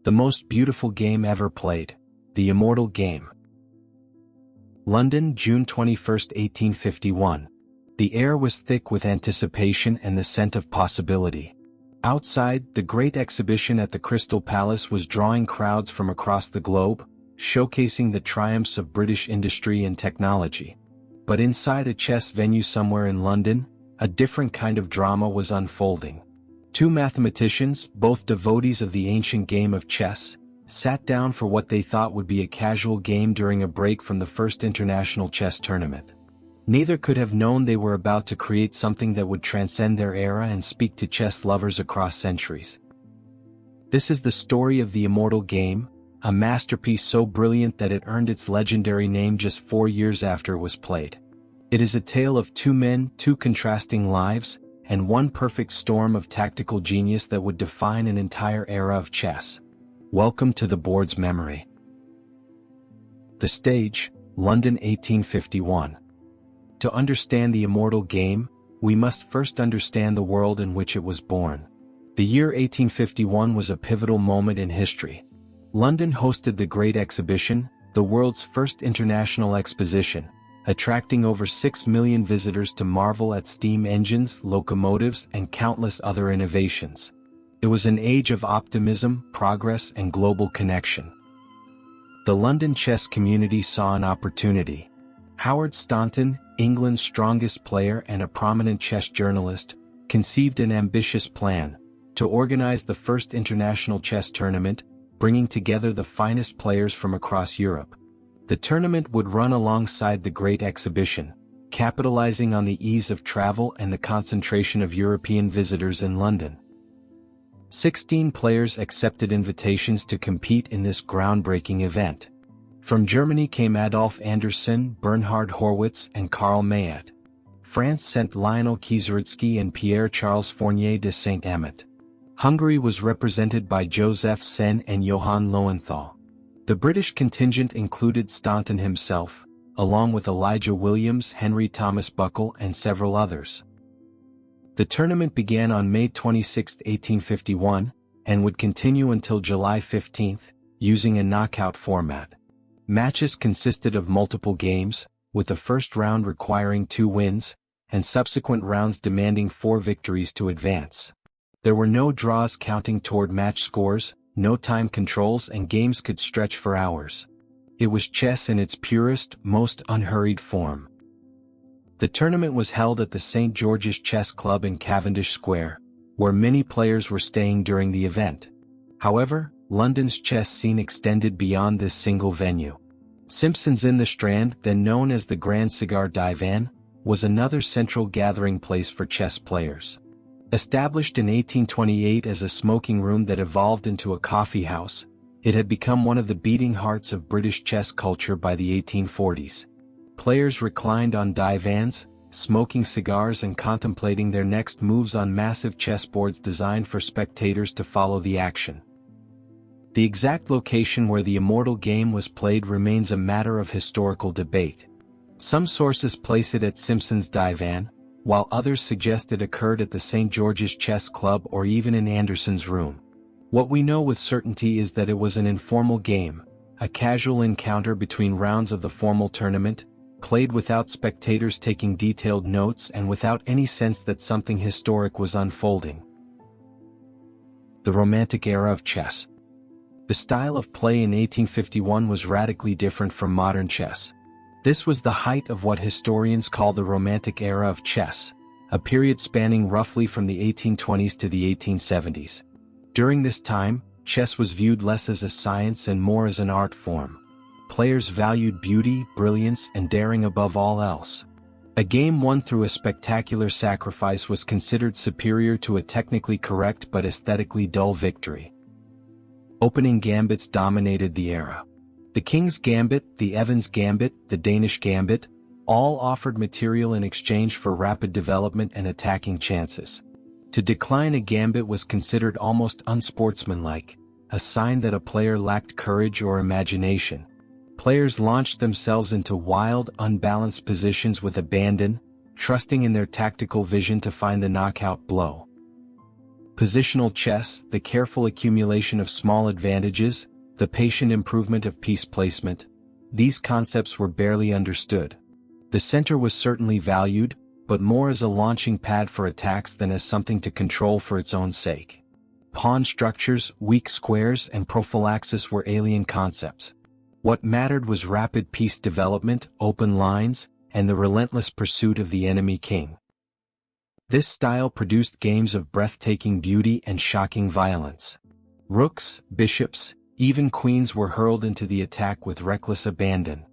The most beautiful game ever played. The Immortal Game. London, June 21, 1851. The air was thick with anticipation and the scent of possibility. Outside, the great exhibition at the Crystal Palace was drawing crowds from across the globe, showcasing the triumphs of British industry and technology. But inside a chess venue somewhere in London, a different kind of drama was unfolding. Two mathematicians, both devotees of the ancient game of chess, sat down for what they thought would be a casual game during a break from the first international chess tournament. Neither could have known they were about to create something that would transcend their era and speak to chess lovers across centuries. This is the story of the Immortal Game, a masterpiece so brilliant that it earned its legendary name just 4 years after it was played. It is a tale of two men, two contrasting lives, and one perfect storm of tactical genius that would define an entire era of chess. Welcome to the board's memory. The stage, London 1851. To understand the Immortal Game, we must first understand the world in which it was born. The year 1851 was a pivotal moment in history. London hosted the Great Exhibition, the world's first international exposition, attracting over 6 million visitors to marvel at steam engines, locomotives, and countless other innovations. It was an age of optimism, progress, and global connection. The London chess community saw an opportunity. Howard Staunton, England's strongest player and a prominent chess journalist, conceived an ambitious plan to organize the first international chess tournament, bringing together the finest players from across Europe. The tournament would run alongside the Great Exhibition, capitalizing on the ease of travel and the concentration of European visitors in London. 16 players accepted invitations to compete in this groundbreaking event. From Germany came Adolf Anderssen, Bernhard Horwitz, and Karl Mayet. France sent Lionel Kieseritzky and Pierre-Charles Fournier de Saint-Amant. Hungary was represented by Joseph Sen and Johann Lowenthal. The British contingent included Staunton himself, along with Elijah Williams, Henry Thomas Buckle, and several others. The tournament began on May 26, 1851, and would continue until July 15, using a knockout format. Matches consisted of multiple games, with the first round requiring 2 wins, and subsequent rounds demanding 4 victories to advance. There were no draws counting toward match scores, no time controls, and games could stretch for hours. It was chess in its purest, most unhurried form. The tournament was held at the St. George's Chess Club in Cavendish Square, where many players were staying during the event. However, London's chess scene extended beyond this single venue. Simpson's in the Strand, then known as the Grand Cigar Divan, was another central gathering place for chess players. Established in 1828 as a smoking room that evolved into a coffee house, it had become one of the beating hearts of British chess culture by the 1840s. Players reclined on divans, smoking cigars and contemplating their next moves on massive chessboards designed for spectators to follow the action. The exact location where the Immortal Game was played remains a matter of historical debate. Some sources place it at Simpson's Divan, while others suggest it occurred at the St. George's Chess Club or even in Anderssen's room. What we know with certainty is that it was an informal game, a casual encounter between rounds of the formal tournament, played without spectators taking detailed notes and without any sense that something historic was unfolding. The Romantic Era of Chess. The style of play in 1851 was radically different from modern chess. This was the height of what historians call the Romantic Era of chess, a period spanning roughly from the 1820s to the 1870s. During this time, chess was viewed less as a science and more as an art form. Players valued beauty, brilliance, and daring above all else. A game won through a spectacular sacrifice was considered superior to a technically correct but aesthetically dull victory. Opening gambits dominated the era. The King's Gambit, the Evans Gambit, the Danish Gambit, all offered material in exchange for rapid development and attacking chances. To decline a gambit was considered almost unsportsmanlike, a sign that a player lacked courage or imagination. Players launched themselves into wild, unbalanced positions with abandon, trusting in their tactical vision to find the knockout blow. Positional chess, the careful accumulation of small advantages, the patient improvement of piece placement. These concepts were barely understood. The center was certainly valued, but more as a launching pad for attacks than as something to control for its own sake. Pawn structures, weak squares, and prophylaxis were alien concepts. What mattered was rapid piece development, open lines, and the relentless pursuit of the enemy king. This style produced games of breathtaking beauty and shocking violence. Rooks, bishops, even queens were hurled into the attack with reckless abandon.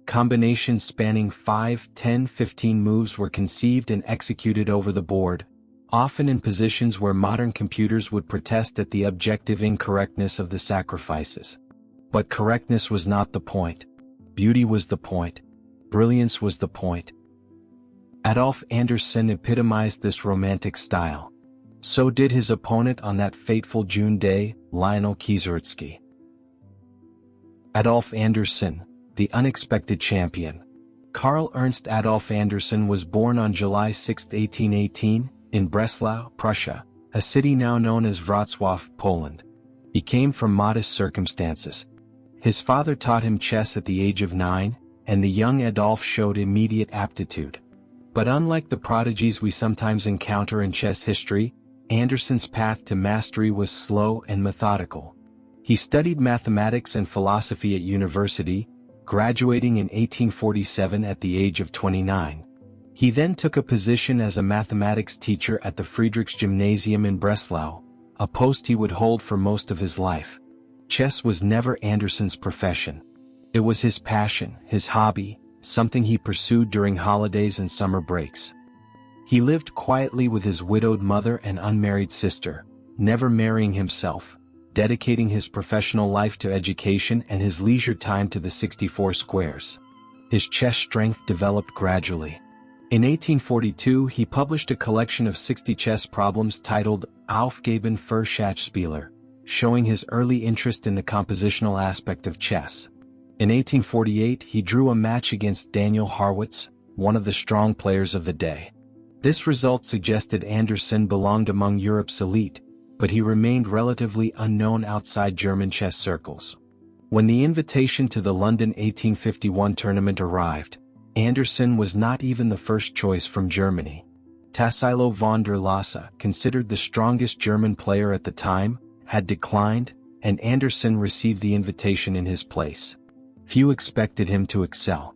Combinations spanning 5, 10, 15 moves were conceived and executed over the board, often in positions where modern computers would protest at the objective incorrectness of the sacrifices. But correctness was not the point. Beauty was the point. Brilliance was the point. Adolf Anderssen epitomized this romantic style. So did his opponent on that fateful June day, Lionel Kieseritsky. Adolf Anderssen, the unexpected champion. Karl Ernst Adolf Anderssen was born on July 6, 1818, in Breslau, Prussia, a city now known as Wrocław, Poland. He came from modest circumstances. His father taught him chess at the age of 9, and the young Adolf showed immediate aptitude. But unlike the prodigies we sometimes encounter in chess history, Anderssen's path to mastery was slow and methodical. He studied mathematics and philosophy at university, graduating in 1847 at the age of 29. He then took a position as a mathematics teacher at the Friedrichsgymnasium in Breslau, a post he would hold for most of his life. Chess was never Anderssen's profession. It was his passion, his hobby, something he pursued during holidays and summer breaks. He lived quietly with his widowed mother and unmarried sister, never marrying himself, dedicating his professional life to education and his leisure time to the 64 squares. His chess strength developed gradually. In 1842 he published a collection of 60 chess problems titled Aufgaben für Schachspieler, showing his early interest in the compositional aspect of chess. In 1848 he drew a match against Daniel Harwitz, one of the strong players of the day. This result suggested Anderssen belonged among Europe's elite, but he remained relatively unknown outside German chess circles. When the invitation to the London 1851 tournament arrived, Anderssen was not even the first choice from Germany. Tassilo von der Lasa, considered the strongest German player at the time, had declined, and Anderssen received the invitation in his place. Few expected him to excel.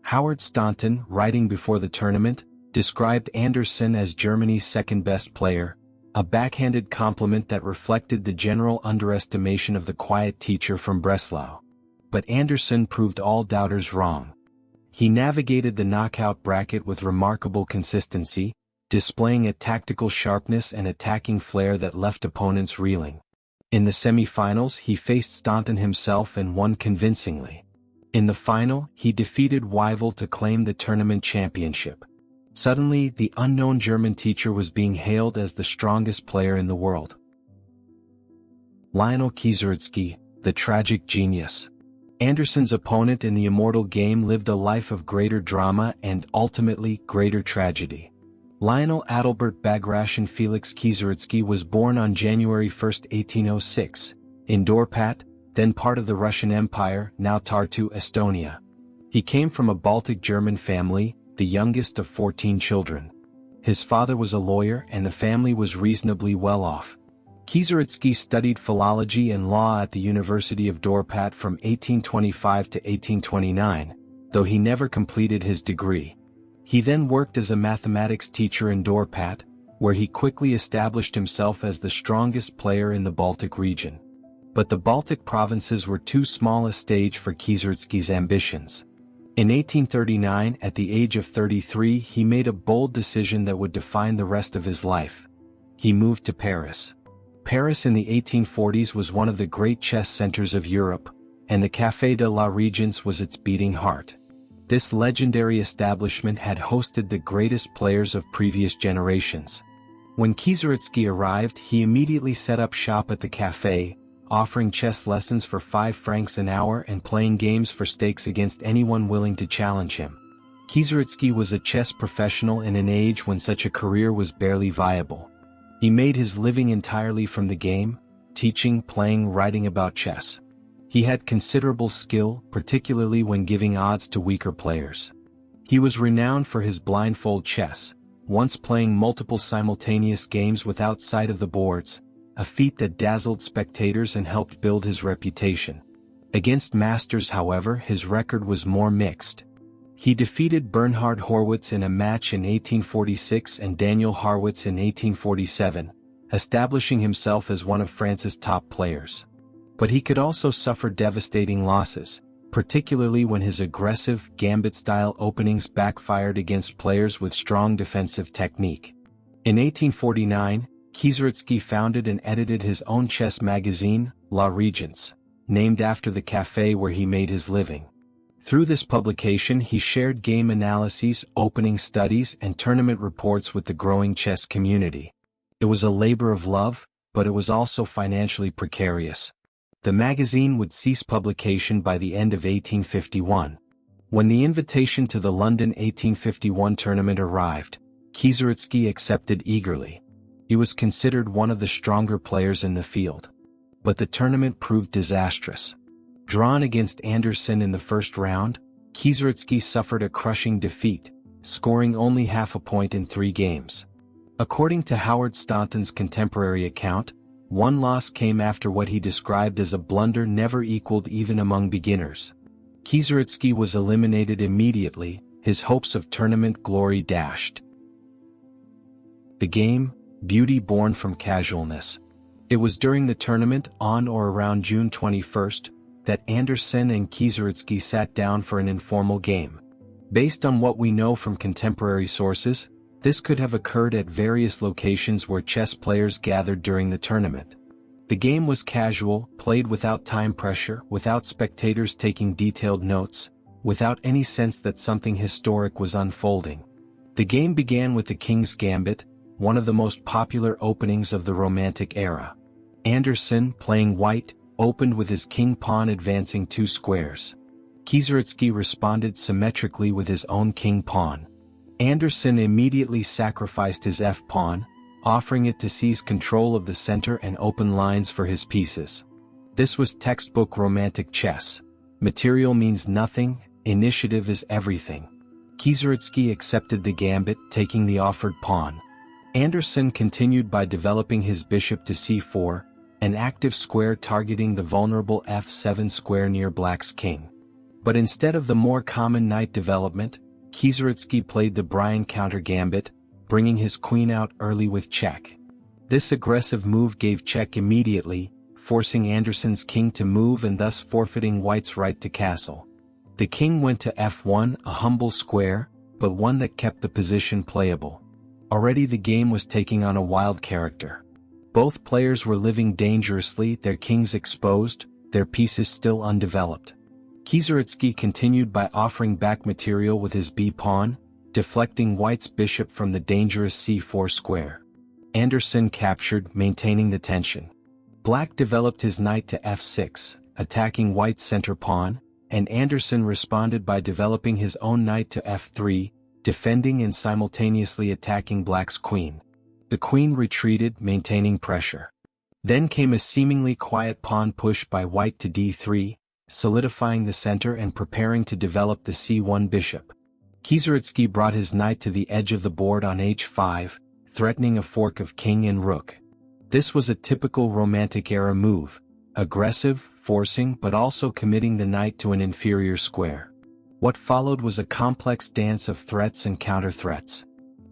Howard Staunton, writing before the tournament, described Anderssen as Germany's second-best player, a backhanded compliment that reflected the general underestimation of the quiet teacher from Breslau. But Anderssen proved all doubters wrong. He navigated the knockout bracket with remarkable consistency, displaying a tactical sharpness and attacking flair that left opponents reeling. In the semi-finals he faced Staunton himself and won convincingly. In the final, he defeated Weivel to claim the tournament championship. Suddenly, the unknown German teacher was being hailed as the strongest player in the world. Lionel Kieseritsky, the tragic genius. Anderssen's opponent in the Immortal Game lived a life of greater drama and, ultimately, greater tragedy. Lionel Adalbert Bagration Felix Kieseritsky was born on January 1, 1806, in Dorpat, then part of the Russian Empire, now Tartu, Estonia. He came from a Baltic German family, the youngest of 14 children. His father was a lawyer and the family was reasonably well off. Kieseritsky studied philology and law at the University of Dorpat from 1825 to 1829, though he never completed his degree. He then worked as a mathematics teacher in Dorpat, where he quickly established himself as the strongest player in the Baltic region. But the Baltic provinces were too small a stage for Kieseritsky's ambitions. In 1839, at the age of 33, he made a bold decision that would define the rest of his life. He moved to Paris. Paris in the 1840s was one of the great chess centers of Europe, and the Café de la Régence was its beating heart. This legendary establishment had hosted the greatest players of previous generations. When Kieseritsky arrived, he immediately set up shop at the café, offering chess lessons for 5 francs an hour and playing games for stakes against anyone willing to challenge him. Kieseritsky was a chess professional in an age when such a career was barely viable. He made his living entirely from the game, teaching, playing, writing about chess. He had considerable skill, particularly when giving odds to weaker players. He was renowned for his blindfold chess, once playing multiple simultaneous games without sight of the boards, a feat that dazzled spectators and helped build his reputation. Against masters, however, his record was more mixed. He defeated Bernhard Horwitz in a match in 1846 and Daniel Harwitz in 1847, establishing himself as one of France's top players. But he could also suffer devastating losses, particularly when his aggressive, gambit-style openings backfired against players with strong defensive technique. In 1849, Kieseritzky founded and edited his own chess magazine, La Régence, named after the café where he made his living. Through this publication he shared game analyses, opening studies, and tournament reports with the growing chess community. It was a labor of love, but it was also financially precarious. The magazine would cease publication by the end of 1851. When the invitation to the London 1851 tournament arrived, Kieseritzky accepted eagerly. He was considered one of the stronger players in the field. But the tournament proved disastrous. Drawn against Anderssen in the first round, Kieseritzky suffered a crushing defeat, scoring only half a point in 3 games. According to Howard Staunton's contemporary account, one loss came after what he described as a blunder never equaled even among beginners. Kieseritzky was eliminated immediately, his hopes of tournament glory dashed. The game, beauty born from casualness. It was during the tournament, on or around June 21st, that Anderssen and Kieseritzky sat down for an informal game. Based on what we know from contemporary sources, this could have occurred at various locations where chess players gathered during the tournament. The game was casual, played without time pressure, without spectators taking detailed notes, without any sense that something historic was unfolding. The game began with the King's Gambit, one of the most popular openings of the Romantic era. Anderssen, playing white, opened with his king-pawn advancing 2 squares. Kieseritzky responded symmetrically with his own king-pawn. Anderssen immediately sacrificed his f-pawn, offering it to seize control of the center and open lines for his pieces. This was textbook Romantic chess. Material means nothing, initiative is everything. Kieseritzky accepted the gambit, taking the offered pawn. Anderssen continued by developing his bishop to c4, an active square targeting the vulnerable f7 square near black's king. But instead of the more common knight development, Kieseritzky played the Brian counter gambit, bringing his queen out early with check. This aggressive move gave check immediately, forcing Anderssen's king to move and thus forfeiting white's right to castle. The king went to f1, a humble square, but one that kept the position playable. Already the game was taking on a wild character. Both players were living dangerously, their kings exposed, their pieces still undeveloped. Kieseritzky continued by offering back material with his b-pawn, deflecting white's bishop from the dangerous c4 square. Anderssen captured, maintaining the tension. Black developed his knight to f6, attacking white's center pawn, and Anderssen responded by developing his own knight to f3, defending and simultaneously attacking black's queen. The queen retreated, maintaining pressure. Then came a seemingly quiet pawn push by white to d3, solidifying the center and preparing to develop the c1 bishop. Kieseritzky brought his knight to the edge of the board on h5, threatening a fork of king and rook. This was a typical Romantic-era move, aggressive, forcing but also committing the knight to an inferior square. What followed was a complex dance of threats and counter-threats.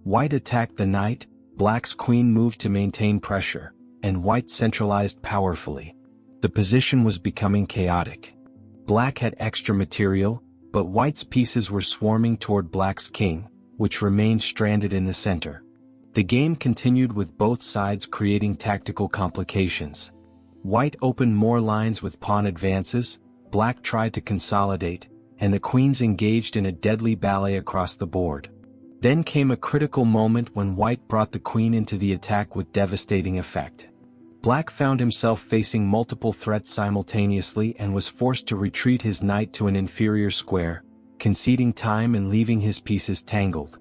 White attacked the knight, black's queen moved to maintain pressure, and white centralized powerfully. The position was becoming chaotic. Black had extra material, but white's pieces were swarming toward black's king, which remained stranded in the center. The game continued with both sides creating tactical complications. White opened more lines with pawn advances, black tried to consolidate, and the queens engaged in a deadly ballet across the board. Then came a critical moment when white brought the queen into the attack with devastating effect. Black found himself facing multiple threats simultaneously and was forced to retreat his knight to an inferior square, conceding time and leaving his pieces tangled.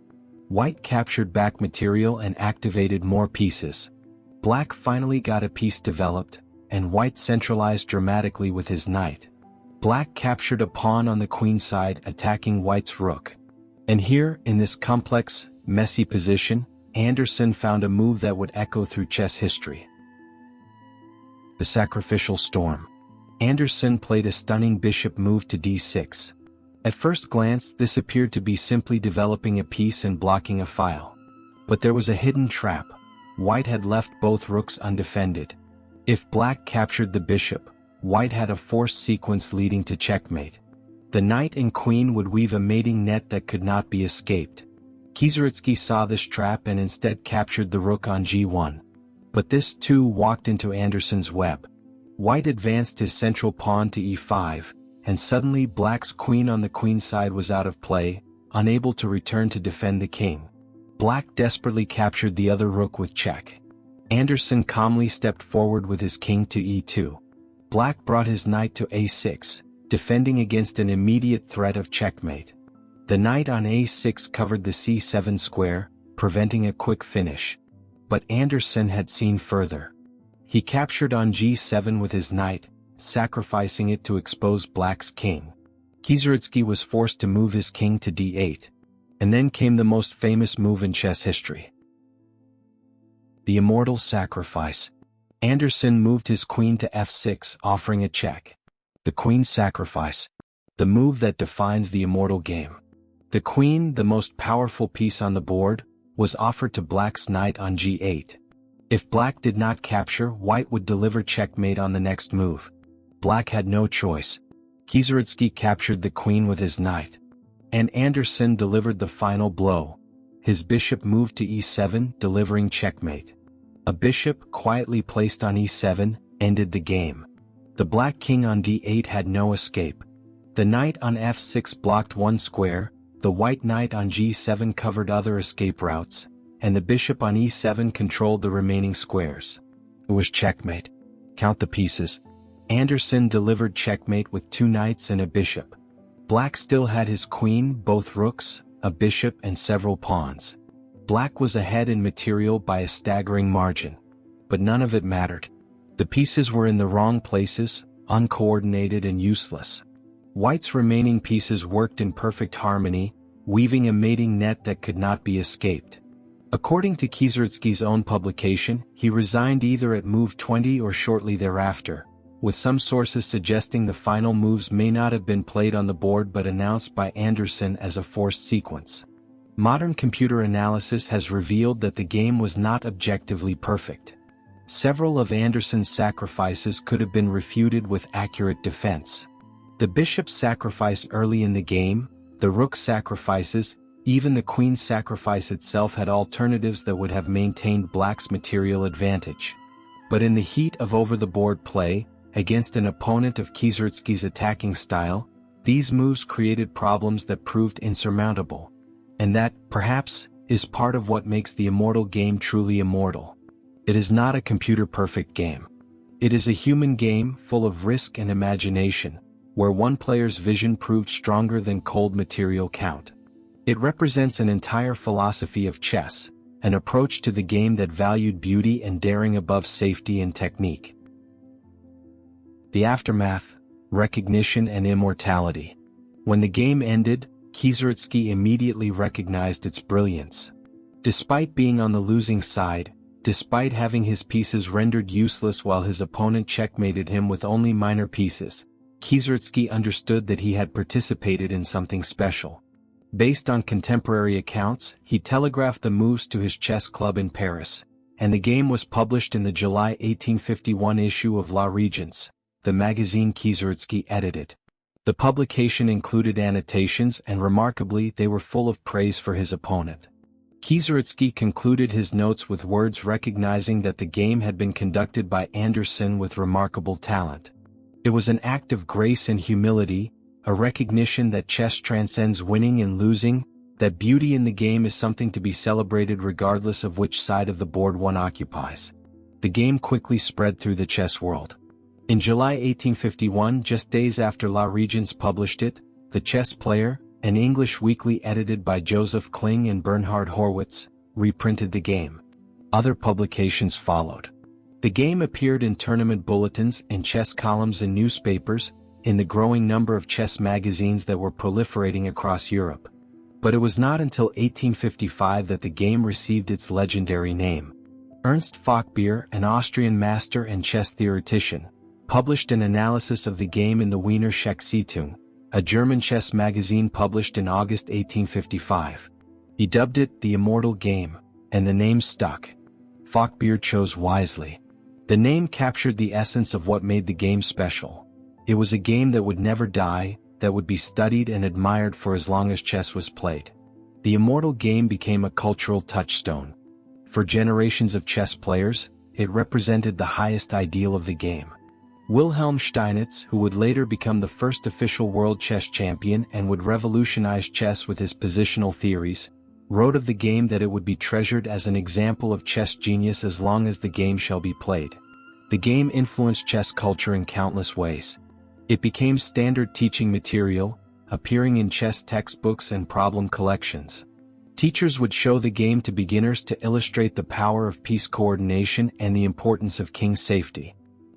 White captured back material and activated more pieces. Black finally got a piece developed, and white centralized dramatically with his knight. Black captured a pawn on the queen side, attacking white's rook. And here, in this complex, messy position, Anderssen found a move that would echo through chess history. The sacrificial storm. Anderssen played a stunning bishop move to d6. At first glance, this appeared to be simply developing a piece and blocking a file. But there was a hidden trap. White had left both rooks undefended. If black captured the bishop, white had a forced sequence leading to checkmate. The knight and queen would weave a mating net that could not be escaped. Kieseritzky saw this trap and instead captured the rook on g1. But this too walked into Anderssen's web. White advanced his central pawn to e5, and suddenly black's queen on the queen side was out of play, unable to return to defend the king. Black desperately captured the other rook with check. Anderssen calmly stepped forward with his king to e2. Black brought his knight to a6, defending against an immediate threat of checkmate. The knight on a6 covered the c7 square, preventing a quick finish. But Anderssen had seen further. He captured on g7 with his knight, sacrificing it to expose black's king. Kieseritzky was forced to move his king to d8. And then came the most famous move in chess history. The immortal sacrifice. Anderssen moved his queen to f6, offering a check. The queen sacrifice. The move that defines the immortal game. The queen, the most powerful piece on the board, was offered to black's knight on g8. If black did not capture, white would deliver checkmate on the next move. Black had no choice. Kieseritzky captured the queen with his knight. And Anderssen delivered the final blow. His bishop moved to e7, delivering checkmate. A bishop, quietly placed on e7, ended the game. The black king on d8 had no escape. The knight on f6 blocked one square, the white knight on g7 covered other escape routes, and the bishop on e7 controlled the remaining squares. It was checkmate. Count the pieces. Anderssen delivered checkmate with two knights and a bishop. Black still had his queen, both rooks, a bishop and several pawns. Black was ahead in material by a staggering margin. But none of it mattered. The pieces were in the wrong places, uncoordinated and useless. White's remaining pieces worked in perfect harmony, weaving a mating net that could not be escaped. According to Kieseritzky's own publication, he resigned either at move 20 or shortly thereafter, with some sources suggesting the final moves may not have been played on the board but announced by Anderssen as a forced sequence. Modern computer analysis has revealed that the game was not objectively perfect. Several of Anderssen's sacrifices could have been refuted with accurate defense. The bishop sacrifice early in the game, the rook sacrifices, even the queen sacrifice itself had alternatives that would have maintained black's material advantage. But in the heat of over-the-board play, against an opponent of Kieseritzky's attacking style, these moves created problems that proved insurmountable. And that, perhaps, is part of what makes the Immortal Game truly immortal. It is not a computer-perfect game. It is a human game full of risk and imagination, where one player's vision proved stronger than cold material count. It represents an entire philosophy of chess, an approach to the game that valued beauty and daring above safety and technique. The aftermath, recognition and immortality. When the game ended, Kieseritzky immediately recognized its brilliance. Despite being on the losing side, despite having his pieces rendered useless while his opponent checkmated him with only minor pieces, Kieseritzky understood that he had participated in something special. Based on contemporary accounts, he telegraphed the moves to his chess club in Paris, and the game was published in the July 1851 issue of La Régence, the magazine Kieseritzky edited. The publication included annotations and remarkably they were full of praise for his opponent. Kieseritzky concluded his notes with words recognizing that the game had been conducted by Anderssen with remarkable talent. It was an act of grace and humility, a recognition that chess transcends winning and losing, that beauty in the game is something to be celebrated regardless of which side of the board one occupies. The game quickly spread through the chess world. In July 1851, just days after La Régence published it, The Chess Player, an English weekly edited by Joseph Kling and Bernhard Horwitz, reprinted the game. Other publications followed. The game appeared in tournament bulletins and chess columns in newspapers, in the growing number of chess magazines that were proliferating across Europe. But it was not until 1855 that the game received its legendary name. Ernst Falkbeer, an Austrian master and chess theoretician, published an analysis of the game in the Wiener Schachzeitung, a German chess magazine published in August 1855. He dubbed it the Immortal Game, and the name stuck. Falkbeer chose wisely. The name captured the essence of what made the game special. It was a game that would never die, that would be studied and admired for as long as chess was played. The Immortal Game became a cultural touchstone. For generations of chess players, it represented the highest ideal of the game. Wilhelm Steinitz, who would later become the first official world chess champion and would revolutionize chess with his positional theories, wrote of the game that it would be treasured as an example of chess genius as long as the game shall be played. The game influenced chess culture in countless ways. It became standard teaching material, appearing in chess textbooks and problem collections. Teachers would show the game to beginners to illustrate the power of piece coordination and the importance of king safety.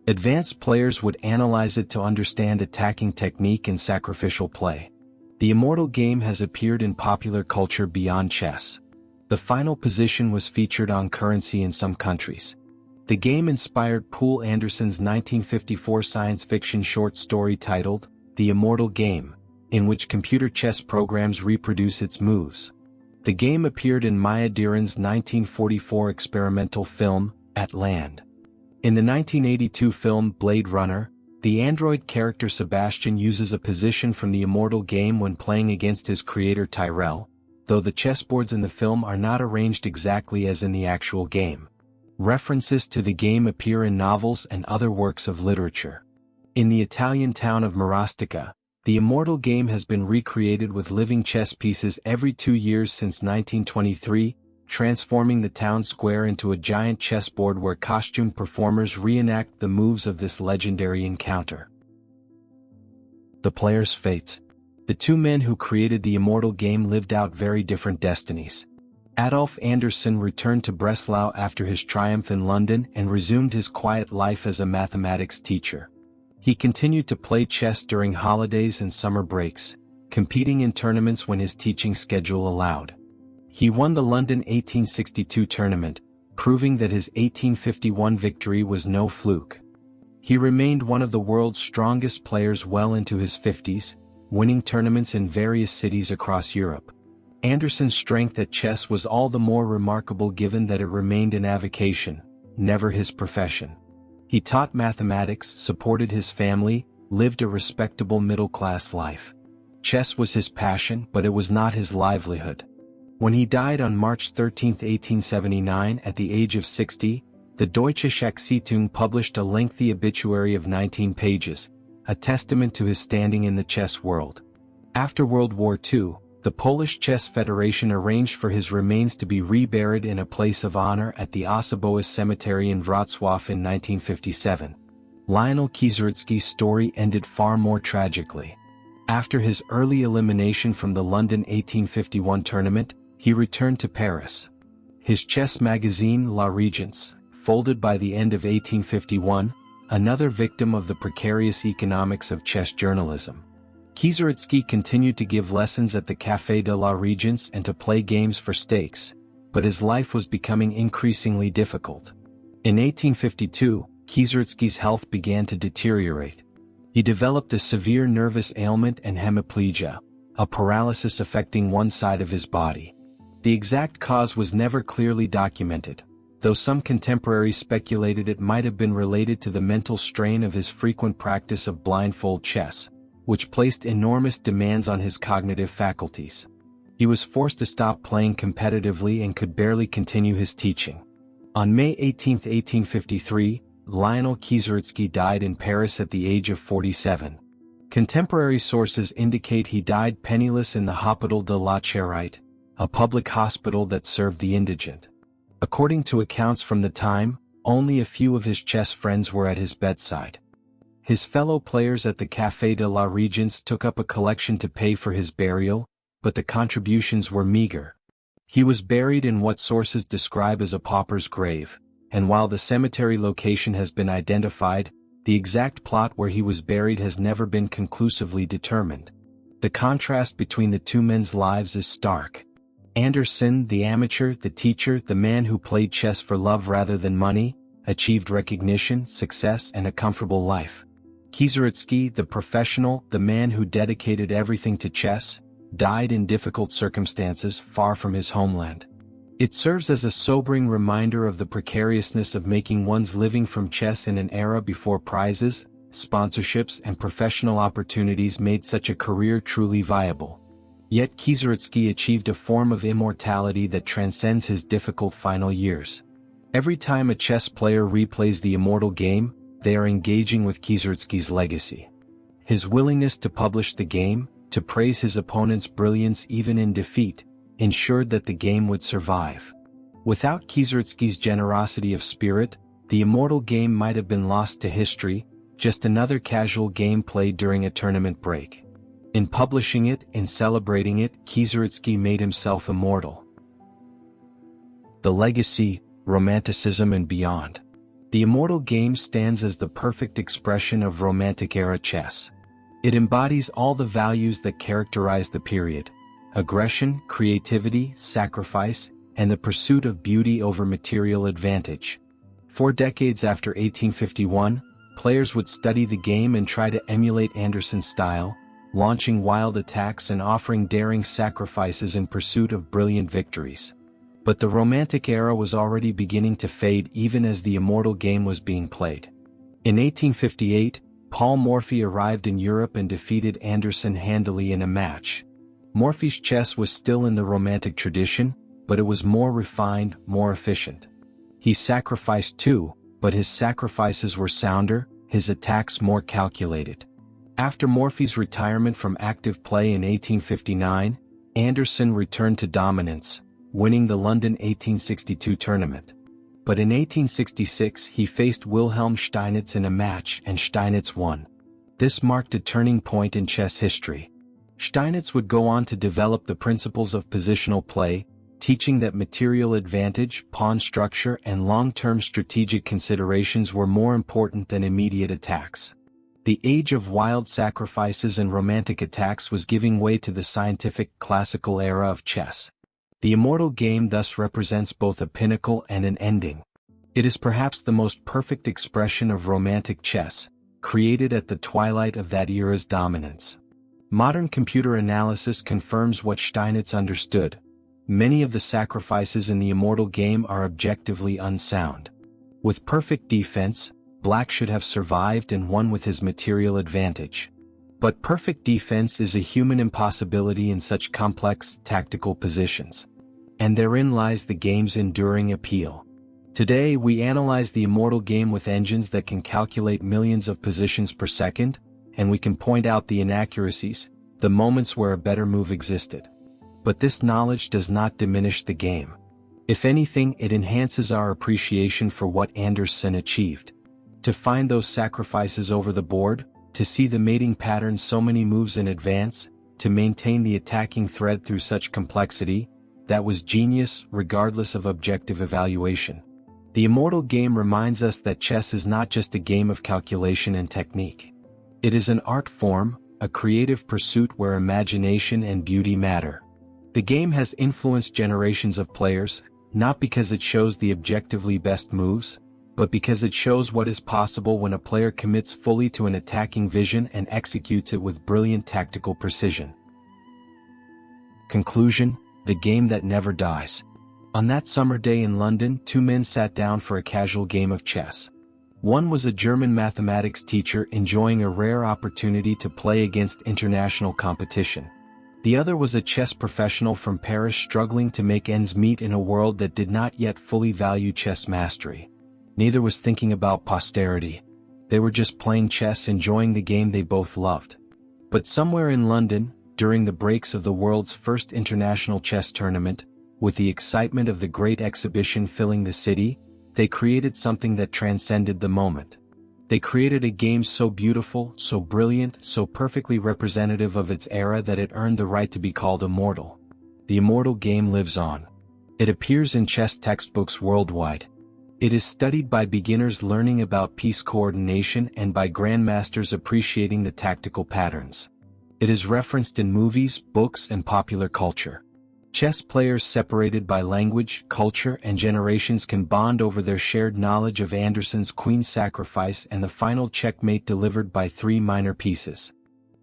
Advanced players would analyze it to understand attacking technique and sacrificial play. The Immortal Game has appeared in popular culture beyond chess. The final position was featured on currency in some countries. The game inspired Poul Anderssen's 1954 science fiction short story titled The Immortal Game, in which computer chess programs reproduce its moves. The game appeared in Maya Deren's 1944 experimental film, At Land. In the 1982 film Blade Runner, the android character Sebastian uses a position from the Immortal Game when playing against his creator Tyrell, though the chessboards in the film are not arranged exactly as in the actual game. References to the game appear in novels and other works of literature. In the Italian town of Marostica, the Immortal Game has been recreated with living chess pieces every 2 years since 1923, transforming the town square into a giant chessboard where costumed performers reenact the moves of this legendary encounter. The player's fates. The two men who created the Immortal Game lived out very different destinies. Adolf Anderssen returned to Breslau after his triumph in London and resumed his quiet life as a mathematics teacher. He continued to play chess during holidays and summer breaks, competing in tournaments when his teaching schedule allowed. He won the London 1862 tournament, proving that his 1851 victory was no fluke. He remained one of the world's strongest players well into his 50s, winning tournaments in various cities across Europe. Anderssen's strength at chess was all the more remarkable given that it remained an avocation, never his profession. He taught mathematics, supported his family, lived a respectable middle-class life. Chess was his passion, but it was not his livelihood. When he died on March 13, 1879 at the age of 60, the Deutsche Schachzeitung published a lengthy obituary of 19 pages, a testament to his standing in the chess world. After World War II, the Polish Chess Federation arranged for his remains to be reburied in a place of honor at the Osobois Cemetery in Wrocław in 1957. Lionel Kieseritsky's story ended far more tragically. After his early elimination from the London 1851 tournament, he returned to Paris. His chess magazine La Régence, folded by the end of 1851, another victim of the precarious economics of chess journalism. Kieseritsky continued to give lessons at the Café de la Régence and to play games for stakes, but his life was becoming increasingly difficult. In 1852, Kieseritsky's health began to deteriorate. He developed a severe nervous ailment and hemiplegia, a paralysis affecting one side of his body. The exact cause was never clearly documented, though some contemporaries speculated it might have been related to the mental strain of his frequent practice of blindfold chess, which placed enormous demands on his cognitive faculties. He was forced to stop playing competitively and could barely continue his teaching. On May 18, 1853, Lionel Kieseritsky died in Paris at the age of 47. Contemporary sources indicate he died penniless in the Hôpital de la Charité, a public hospital that served the indigent. According to accounts from the time, only a few of his chess friends were at his bedside. His fellow players at the Café de la Régence took up a collection to pay for his burial, but the contributions were meager. He was buried in what sources describe as a pauper's grave, and while the cemetery location has been identified, the exact plot where he was buried has never been conclusively determined. The contrast between the two men's lives is stark. Anderssen, the amateur, the teacher, the man who played chess for love rather than money, achieved recognition, success, and a comfortable life. Kieseritsky, the professional, the man who dedicated everything to chess, died in difficult circumstances far from his homeland. It serves as a sobering reminder of the precariousness of making one's living from chess in an era before prizes, sponsorships, and professional opportunities made such a career truly viable. Yet Kieseritsky achieved a form of immortality that transcends his difficult final years. Every time a chess player replays the Immortal Game, they are engaging with Kieseritsky's legacy. His willingness to publish the game, to praise his opponent's brilliance even in defeat, ensured that the game would survive. Without Kieseritsky's generosity of spirit, the Immortal Game might have been lost to history, just another casual game played during a tournament break. In publishing it, in celebrating it, Kieseritsky made himself immortal. The legacy, romanticism and beyond. The Immortal Game stands as the perfect expression of Romantic-era chess. It embodies all the values that characterize the period: aggression, creativity, sacrifice, and the pursuit of beauty over material advantage. 4 decades after 1851, players would study the game and try to emulate Anderssen's style, launching wild attacks and offering daring sacrifices in pursuit of brilliant victories. But the Romantic era was already beginning to fade even as the Immortal Game was being played. In 1858, Paul Morphy arrived in Europe and defeated Anderssen handily in a match. Morphy's chess was still in the Romantic tradition, but it was more refined, more efficient. He sacrificed too, but his sacrifices were sounder, his attacks more calculated. After Morphy's retirement from active play in 1859, Anderssen returned to dominance, winning the London 1862 tournament. But in 1866 he faced Wilhelm Steinitz in a match and Steinitz won. This marked a turning point in chess history. Steinitz would go on to develop the principles of positional play, teaching that material advantage, pawn structure, and long-term strategic considerations were more important than immediate attacks. The age of wild sacrifices and romantic attacks was giving way to the scientific, classical era of chess. The Immortal Game thus represents both a pinnacle and an ending. It is perhaps the most perfect expression of Romantic chess, created at the twilight of that era's dominance. Modern computer analysis confirms what Steinitz understood. Many of the sacrifices in the Immortal Game are objectively unsound. With perfect defense, Black should have survived and won with his material advantage. But perfect defense is a human impossibility in such complex, tactical positions. And therein lies the game's enduring appeal. Today we analyze the Immortal Game with engines that can calculate millions of positions per second, and we can point out the inaccuracies, the moments where a better move existed. But this knowledge does not diminish the game. If anything, it enhances our appreciation for what Anderssen achieved. To find those sacrifices over the board, to see the mating pattern so many moves in advance, to maintain the attacking thread through such complexity, that was genius regardless of objective evaluation. The Immortal Game reminds us that chess is not just a game of calculation and technique. It is an art form, a creative pursuit where imagination and beauty matter. The game has influenced generations of players, not because it shows the objectively best moves, but because it shows what is possible when a player commits fully to an attacking vision and executes it with brilliant tactical precision. Conclusion: the game that never dies. On that summer day in London, 2 men sat down for a casual game of chess. One was a German mathematics teacher enjoying a rare opportunity to play against international competition. The other was a chess professional from Paris struggling to make ends meet in a world that did not yet fully value chess mastery. Neither was thinking about posterity. They were just playing chess, enjoying the game they both loved. But somewhere in London, during the breaks of the world's first international chess tournament, with the excitement of the great exhibition filling the city, they created something that transcended the moment. They created a game so beautiful, so brilliant, so perfectly representative of its era that it earned the right to be called immortal. The Immortal Game lives on. It appears in chess textbooks worldwide. It is studied by beginners learning about piece coordination and by grandmasters appreciating the tactical patterns. It is referenced in movies, books, and popular culture. Chess players separated by language, culture, and generations can bond over their shared knowledge of Anderssen's Queen Sacrifice and the final checkmate delivered by 3 minor pieces.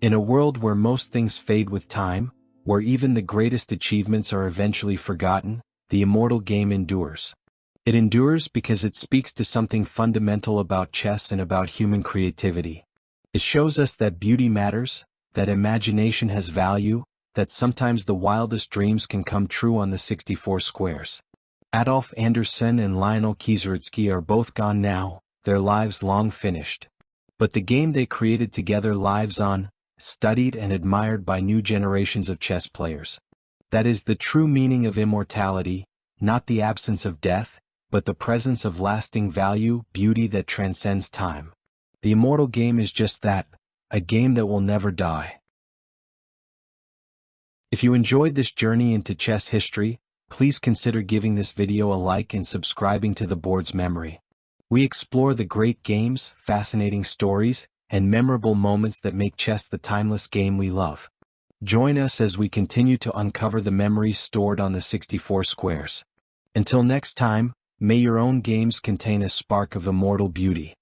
In a world where most things fade with time, where even the greatest achievements are eventually forgotten, the Immortal Game endures. It endures because it speaks to something fundamental about chess and about human creativity. It shows us that beauty matters, that imagination has value, that sometimes the wildest dreams can come true on the 64 squares. Adolf Anderssen and Lionel Kieseritzky are both gone now, their lives long finished. But the game they created together lives on, studied and admired by new generations of chess players. That is the true meaning of immortality, not the absence of death, but the presence of lasting value, beauty that transcends time. The Immortal Game is just that, a game that will never die. If you enjoyed this journey into chess history, please consider giving this video a like and subscribing to the board's memory. We explore the great games, fascinating stories, and memorable moments that make chess the timeless game we love. Join us as we continue to uncover the memories stored on the 64 squares. Until next time, may your own games contain a spark of immortal beauty.